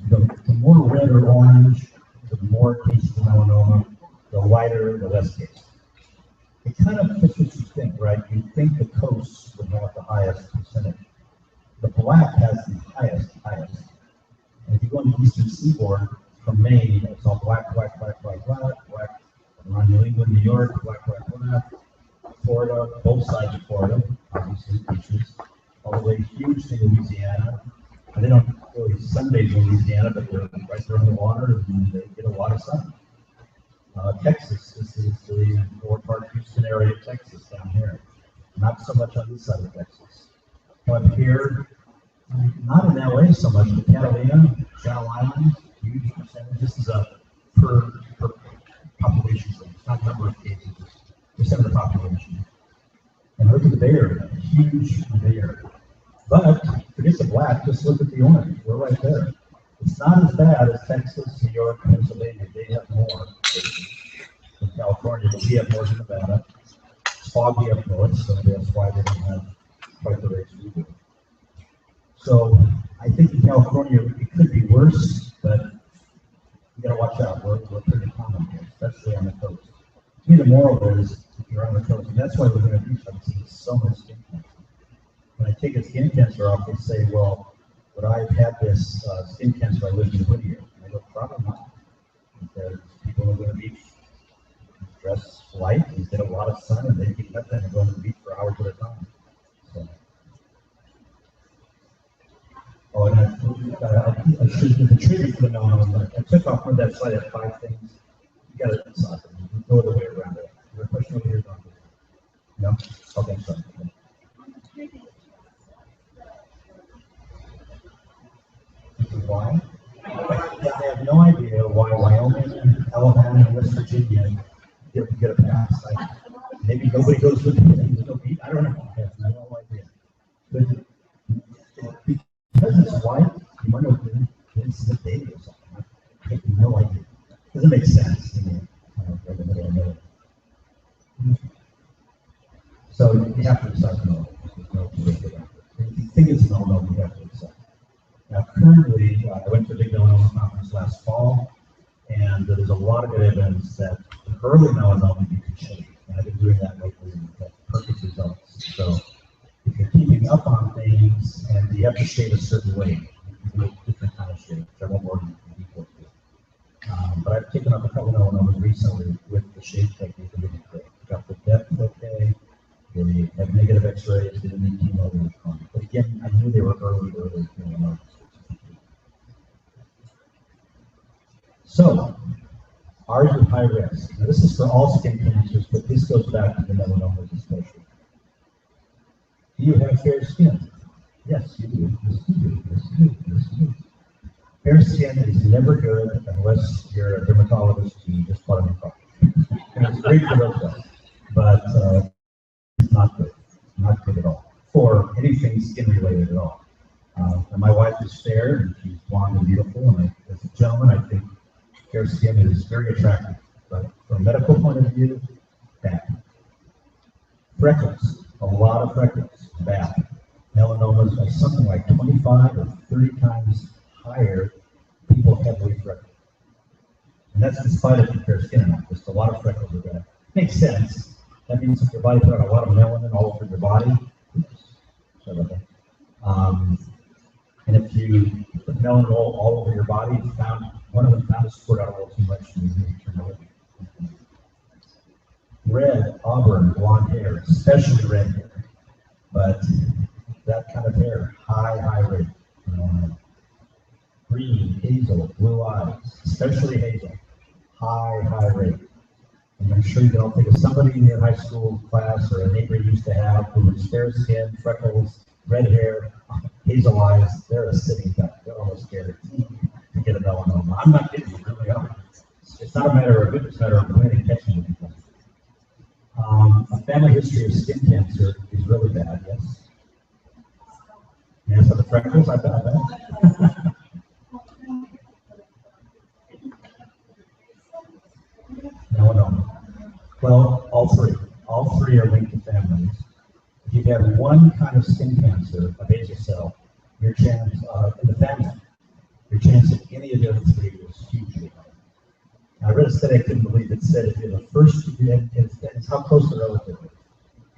The more red or orange, the more cases of melanoma, the lighter, the less cases. It kind of fits what you think, right? You think the coast would have the highest percentage. The black has the highest. And if you go on the eastern seaboard from Maine, it's all black. Around New England, New York, black. Florida, both sides of Florida, obviously beaches, all the way huge to Louisiana. And they don't really sunbathe in Louisiana, but they're right there on the water and they get a lot of sun. Texas, this is the North Park, Houston area of Texas down here. Not so much on this side of Texas. But here, not in LA so much, but Catalina, Channel Islands, huge percentage. This is a per population thing. It's not number of cases, it's percent of the population. And look at the Bay Area, huge Bay Area. But forget the black, just look at the orange. We're right there. It's not as bad as Texas, New York, Pennsylvania. They have more cases than California, but we have more than Nevada. It's foggy up north, so that's why they don't have quite the rates we do. So I think in California it could be worse, but you got to watch out. We're pretty common here, especially on the coast. To me, the moral is if you're on the coast, and that's why we're going to beach. I'm seeing so much skin cancer. When I take a skin cancer off, they say, well, would I have had this skin cancer I lived in Whittier? And I go, probably not. Because people are going to beach dress light and get a lot of sun, and they keep that thing and go to the beach for hours at a time. So. Oh, and I should do the treatment for the melanoma. I took off from that slide at 5 things. You got to decide. There's no other way around it. Is there a question over here? No? Okay, sorry. Why? I have no idea why Wyoming, Alabama, and West Virginia get a pass. Maybe nobody goes to the beach. I don't know. I have no idea. But because it's white, you might know it's the baby or something. I have no idea. Doesn't make sense to me. Right in the middle of nowhere. So you have to decide no. There's no way to that. If you think it's no, you have to decide. Now, currently, I went to a big melanoma conference last fall, and there's a lot of good evidence that early melanoma you can shave. And I've been doing that lately, and have perfect results. So, if you're keeping up on things and you have to shave a certain way, you can do a different kind of shave, which I won't bore you with details with. But I've taken up a couple of melanomas recently with the shave technique and really great. Got the depth okay. They had negative X-rays, they didn't need chemo, they were fine. But again, I knew they were early melanomas. So, are you high risk? Now, this is for all skin cancers, but this goes back to the melanomas especially. Do you have fair skin? Yes, you do. Yes, you do. Yes, you do. Yes, you do. Fair skin is never good unless you're a dermatologist and you just bought a new product. And it's great for those guys, but it's not good. Not good at all. For anything skin related at all. And my wife is fair, and she's blonde and beautiful, and as a gentleman, I think fair skin is very attractive, but from a medical point of view, bad. Freckles, a lot of freckles, bad. Melanomas are something like 25 or 30 times higher. People heavily freckled. And that's despite if you fair skin or not. Just a lot of freckles are bad. Makes sense. That means if your body put on a lot of melanin all over your body. Sorry about that. And if you put melanoma all over your body, one of them found a squirt out a little too much and you turn away. Red, auburn, blonde hair, especially red hair, but that kind of hair, high rate. Green, hazel, blue eyes, especially hazel, high rate. And I'm sure you can all think of somebody in your high school class or a neighbor you used to have who was fair skin, freckles, red hair, hazel eyes. They're a sitting duck. They're almost scared to get a melanoma. I'm not kidding you, really are. It's not a matter of if, it's a matter of when and catching it. A family history of skin cancer is really bad, yes? Yes, for the freckles, I bet. Melanoma. Well, all three are linked to families. If you have one kind of skin cancer, a basal cell, your chance in the family, your chance of any of the other three is hugely high. I read a study I couldn't believe it said if you're the first, it's how close the relative is.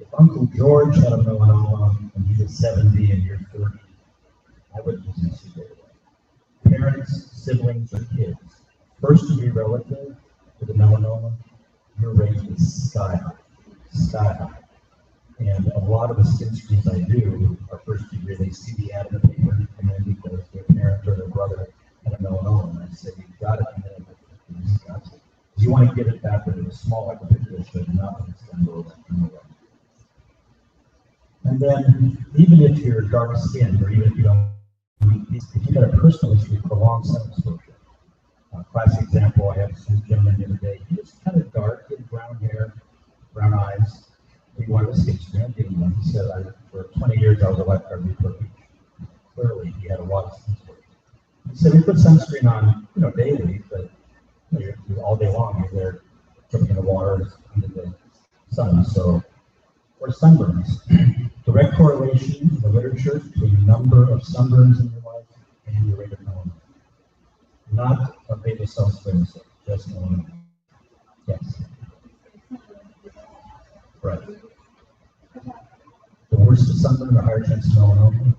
If Uncle George had a melanoma and he was 70 and you're 30, I wouldn't just see it. Parents, siblings, or kids, first degree relative with a melanoma, your rate is sky high. And a lot of the skin screens I do are first degree. They see the ad in the paper and come in because their parent or their brother had a melanoma. And I say, you've got to come in with these guys. You want to get it back when it was small, like a picture should, not when it's done over. And then, even if you're dark skinned, or even if you don't, if you've got a personal history of prolonged sun exposure. Classic example, I had some gentleman the other day. He was kind of dark, he had brown hair, brown eyes. He wanted a skin screen. I gave him one. He said, for 20 years, I was a lifeguard in Newport Beach. Clearly, he had a lot of skin exposure. He said, we put sunscreen on, daily, but you're all day long, you're there jumping in the water under the sun. So, or sunburns. Direct correlation in the literature between the number of sunburns in your life and your rate of melanoma. Not a basal cell squamous cell, just melanoma. Yes. Right. The worse the sunburn, the higher chance of melanoma.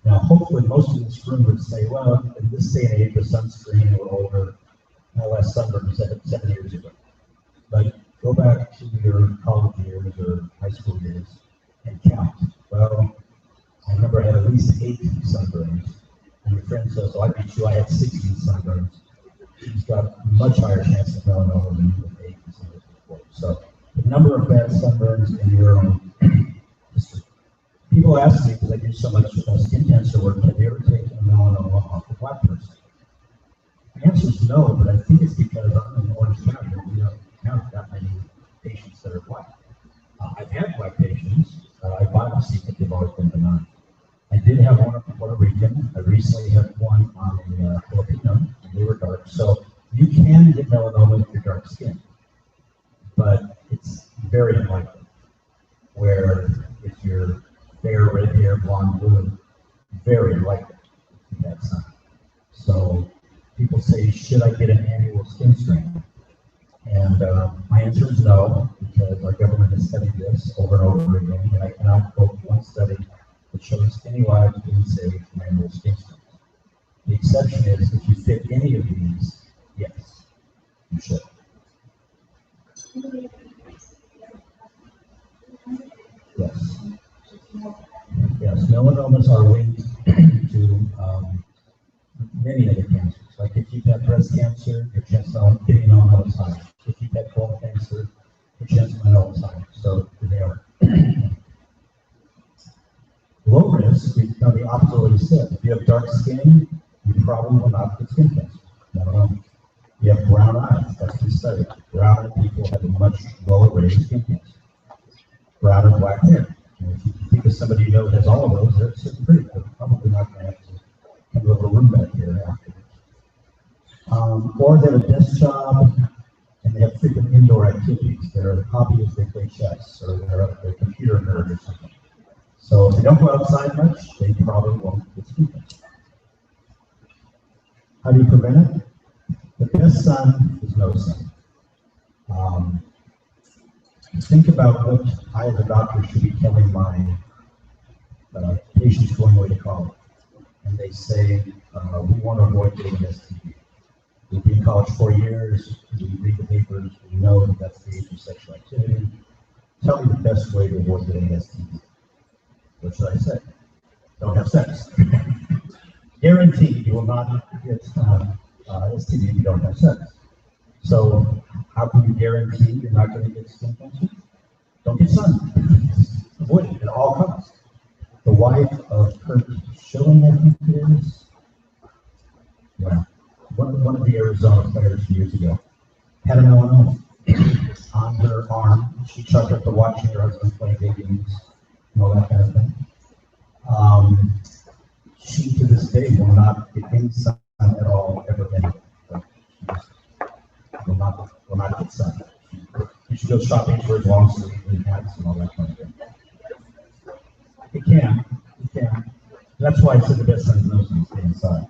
Now, hopefully, most of this room would say, well, in this day and age with sunscreen, we're older. My last sunburn was 7 years ago. But go back to your college years or high school years and count. Well, I remember I had at least 8 sunburns. And your friend says, I beat you, I had 16 sunburns. She's got a much higher chance of melanoma than you with 8 sunburns before. So the number of bad sunburns in your own history. People ask me, because I do so much skin cancer work, have you ever taken a melanoma off a black person? The answer is no, but I think it's because I'm in Orange County, and we don't count that many patients that are black. I've had black patients. I biopsied, but they've always been benign. I did have one from Puerto Rican. I recently had one on a Filipino, and they were dark. So you can get melanoma if you're dark skinned, but it's very unlikely. Where if you're fair, red hair, blonde, blue, very likely to have some. So people say, should I get an annual skin screen? And my answer is no, because our government has studied this over and over again, and I cannot quote one study that shows any lives being saved from annual skin screens. The exception is if you fit any of these, yes, you should. Yes. Yes, melanomas are linked to many other cancers. Like if you've had breast cancer, your chance of getting melanoma is higher. If you've had colon cancer, your chance of melanoma is higher. So they are. Low risk, we've done the opposite of what you said. If you have dark skin, you probably will not get skin cancer. Melanoma. You have brown eyes, that's been studied. Brown people have a much lower rate of skin cancer. Brown and black hair. And if you think of somebody you know that has all of those, they're sitting pretty good. Probably not going to have to come to a little room back here afterwards. Or they have a desk job and they have frequent indoor activities. Their hobby is they play chess or they're a computer nerd or something. So if they don't go outside much, they probably won't get skin cancer. How do you prevent it? The best sun is no sun. Think about what I as a doctor should be telling my patients going away to college. and they say, we want to avoid getting STD. We've been in college 4 years, we read the papers, we know that that's the age of sexual activity. Tell me the best way to avoid getting STD. What should I say? Don't have sex. Guaranteed you will not get STD if you don't have sex. So how can you guarantee you're not going to get skin cancer? Don't get sun. Avoid it at all costs. The wife of Kurt Schilling, I think it is. Yeah. One of the Arizona players years ago had a melanoma on her arm. She chucked up to watching her husband play video games and all that kind of thing. She to this day will not get any sun at all ever again. Will not get sun. She goes shopping for his long sleeve and hats and all that kind of thing. It can. That's why I said the best sun is no sun, stay inside.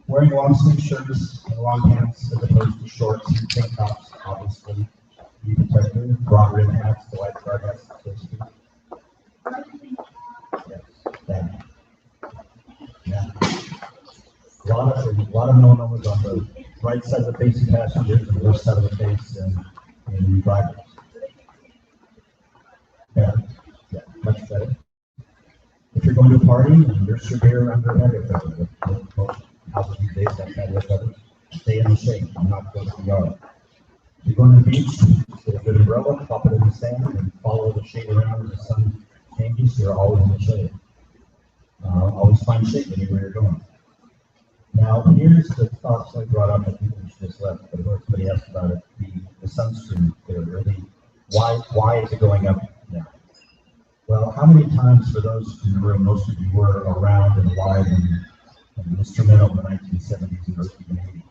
Wearing long sleeve shirts and long pants as opposed to shorts and tank tops, obviously, you protect them. Broad rim hats, the lifeguard hats, so to speak. Yes, that. Yeah. A lot of melanomas on the right side of the face of passengers and the left side of the face and drivers. Yeah, much better. If you're going to a party and you're severe under patio cover, most houses these days have patio covers, stay in the shade. I'm not going to the yard. If you're going to the beach, get a good umbrella, pop it in the sand, and follow the shade around as the sun changes. You're always in the shade. Always find shade anywhere you're going. Now, here's the thoughts I brought up. I think we just left, but somebody asked about it. The sunscreen theory. Why is it going up now? Well, how many times for those in the room, most of you were around and alive and instrumental in the 1970s and early 80s?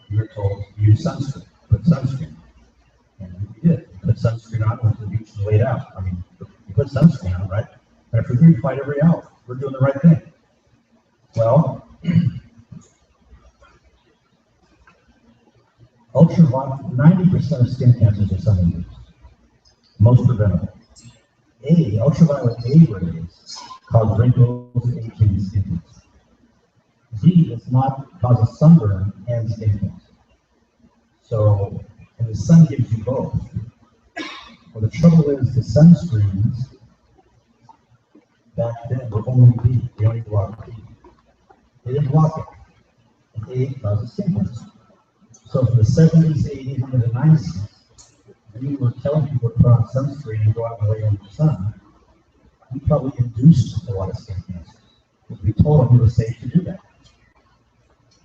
You were told to use sunscreen, put sunscreen. And you did. You put sunscreen on, went to the beach and laid out. I mean, you put sunscreen on, right? And if we're doing fight every hour, we're doing the right thing. Well, ultraviolet, 90% of skin cancers are sun-induced, most preventable. Ultraviolet A rays cause wrinkles, aging, and skin cancer. Z does not cause a sunburn and skin cancer. So, and the sun gives you both. Well, the trouble is the sunscreens back then were only B. They only blocked B. They didn't block it. And A causes skin cancer. So from the 70s, 80s, and the 90s, we were telling people to put on sunscreen and go out and lay in the sun. We probably induced a lot of skin cancer because we told them it was safe to do that.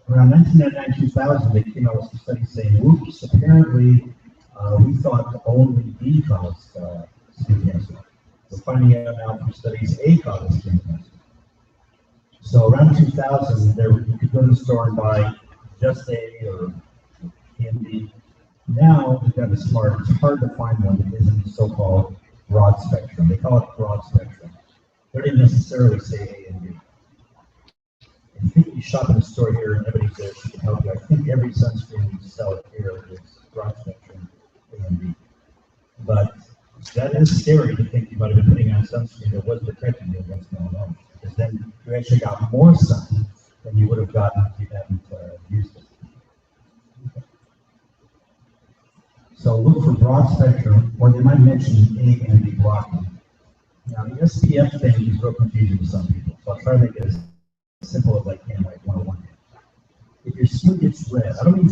Around 1999-2000, they came out with some studies saying, whoops, apparently we thought only B caused skin cancer. We're finding out now from studies A causes skin cancer. So around 2000, you could go to the store and buy just A or B. Now we've gotten smart. It's hard to find one that isn't so-called broad spectrum. They call it broad spectrum. They didn't necessarily say A and B. I think you shop in a store here and everybody's there, she can help you. I think every sunscreen we sell here is broad spectrum A and B. But that is scary to think you might have been putting on sunscreen that was protecting you against melanoma. Because then you actually got more sun than you would have gotten if you hadn't used it. So look for broad spectrum, or they might mention A and B blocking. Now the SPF thing is real confusing to some people, so I'll try to make it as simple as I can, like 101. If your skin gets red, I don't mean